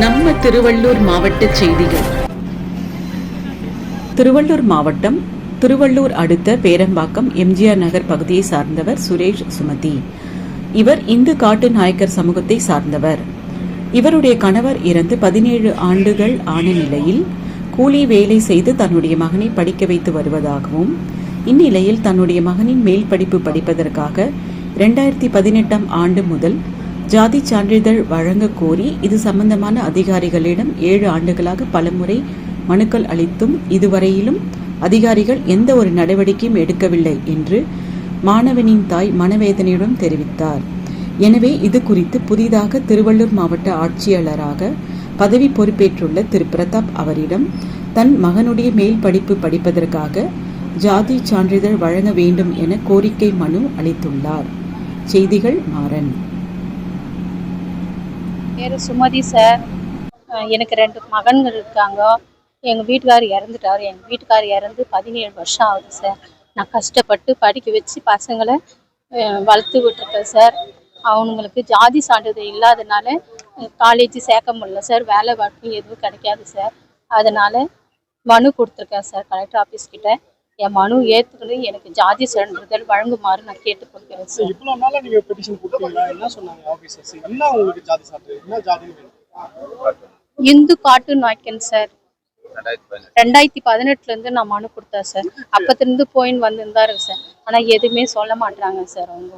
நம்ம திருவள்ளூர் மாவட்ட செய்திகள். திருவள்ளூர் மாவட்டம் திருவள்ளூர் அடுத்த பேரம்பாக்கம் எம்ஜிஆர் நகர் பகுதியை சார்ந்தவர் சுரேஷ் சுமதி. இவர் இந்து காட்டு நாயக்கர் சமூகத்தை சார்ந்தவர். இவருடைய கணவர் இறந்து 17 ஆண்டுகள் ஆன நிலையில் கூலி வேலை செய்து தன்னுடைய மகனை படிக்க வைத்து வருவதாகவும், இந்நிலையில் தன்னுடைய மகனின் மேல் படிப்பு படிப்பதற்காக 2018 ஆண்டு முதல் ஜாதி சான்றிதழ் வழங்க கோரி இது சம்பந்தமான அதிகாரிகளிடம் 7 ஆண்டுகளாக பலமுறை மனுக்கள் அளித்தும் இதுவரையிலும் அதிகாரிகள் எந்த ஒரு நடவடிக்கையும் எடுக்கவில்லை என்று மாணவனின் தாய் மனவேதனையுடன் தெரிவித்தார். எனவே இது குறித்து புதிதாக திருவள்ளூர் மாவட்ட ஆட்சியாளராக பதவி பொறுப்பேற்றுள்ள திரு பிரதாப் அவரிடம் தன் மகனுடைய மேல் படிப்பு படிப்பதற்காக ஜாதி சான்றிதழ் வழங்க வேண்டும் என கோரிக்கை மனு அளித்துள்ளார். செய்திகள் மாறன். பேர் சுமதி சார். எனக்கு 2 மகன்கள் இருக்காங்க. எங்கள் வீட்டுக்கார் இறந்துட்டார். எங்கள் வீட்டுக்கார் இறந்து 17 வருஷம் ஆகுது சார். நான் கஷ்டப்பட்டு படிக்க வச்சு பசங்களை வளர்த்து விட்டுருக்கேன் சார். அவனுங்களுக்கு ஜாதி சான்றிதழ் இல்லாதனால காலேஜ் சேர்க்க முடியல சார். வேலை வாய்ப்பு எதுவும் கிடைக்காது சார். அதனால் மனு கொடுத்துருக்கேன் சார் கலெக்டர் ஆஃபீஸ் கிட்ட. என் மனு ஏற்றுக்கணும், எனக்கு ஜாதி சான்றிதழ் வழங்குமாறு நான் கேட்டுக்கொள்கிறேன் சார். இவ்வளோ நாளாக நீங்கள் பெட்டிஷன் கொடுத்தீங்களா? என்ன சொன்னாங்க ஆஃபீஸர்ஸ்? என்ன உங்களுக்கு ஜாதி சான்றிதழ், என்ன ஜாதி? இந்து காட்டு நாய்க்கன் சார். 2018 நான் மனு கொடுத்தேன் சார். அப்பத்திலிருந்து போயின்னு வந்துருந்தாரு சார். ஆனால் எதுவுமே சொல்ல மாட்டாங்க சார். அவங்க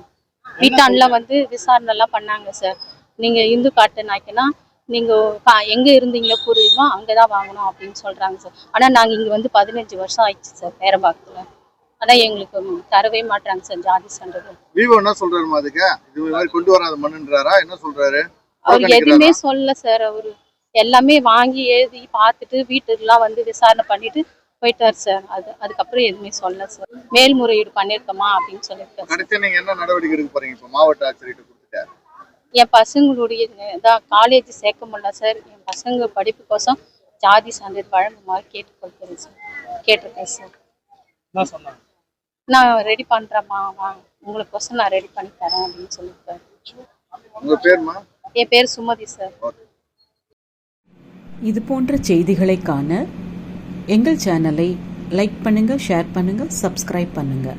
வீட்டான்லாம் விசாரணைலாம் பண்ணாங்க சார். நீங்கள் இந்து காட்டு நாய்க்கனா நீங்கள் எங்கே இருந்தீங்க பூர்வீகமா அங்கே தான் வாங்கணும் அப்படின்னு சொல்கிறாங்க சார். ஆனால் நாங்கள் இங்கே 15 வருஷம் ஆயிடுச்சு சார் பேரம்பாக்கத்தில். ஆனால் எங்களுக்கு தரவே மாட்டாங்க சார் ஜாதி சான்றிதழ். விவோ என்ன சொல்றாரு? அதுக்கு இது மாதிரி கொண்டு வராத மண்ணுன்றாரா? என்ன சொல்றாரு? அவர் எதுவுமே சொல்லல சார். அவர் எல்லாமே வாங்கி எழுதி பார்த்துட்டு வீட்டுக்குலாம் விசாரணை பண்ணிட்டு போயிட்டார் சார். அதுக்கப்புறம் எதுவுமே சொல்லல சார். மேல்முறையீடு பண்ணியிருக்கோமா அப்படின்னு சொல்லியிருக்காரு. அடுத்து நீங்க என்ன நடவடிக்கை எடுக்க போறீங்க? இப்போ மாவட்ட ஆட்சியர்கிட்ட கொடுத்துட்டாரு. என் பசங்களுடைய காலேஜ் சேர்க்க முடியல சார். என் பசங்க படிப்புக்கோசம் ஜாதி சான்றிதழ் வழங்குமாறு கேட்டுக்கொள்கிறேன் சார். கேட்டிருக்கேன் சார். நான் ரெடி பண்ணுறேம்மா, உங்களுக்கோசம் நான் ரெடி பண்ணி தரேன் அப்படின்னு சொல்லியிருக்காரு. உங்க பேர்மா? என் பேர் சுமதி சார். இது போன்ற செய்திகளை காண எங்கள் சேனலை லைக் பண்ணுங்க, ஷேர் பண்ணுங்க, சப்ஸ்கிரைப் பண்ணுங்க.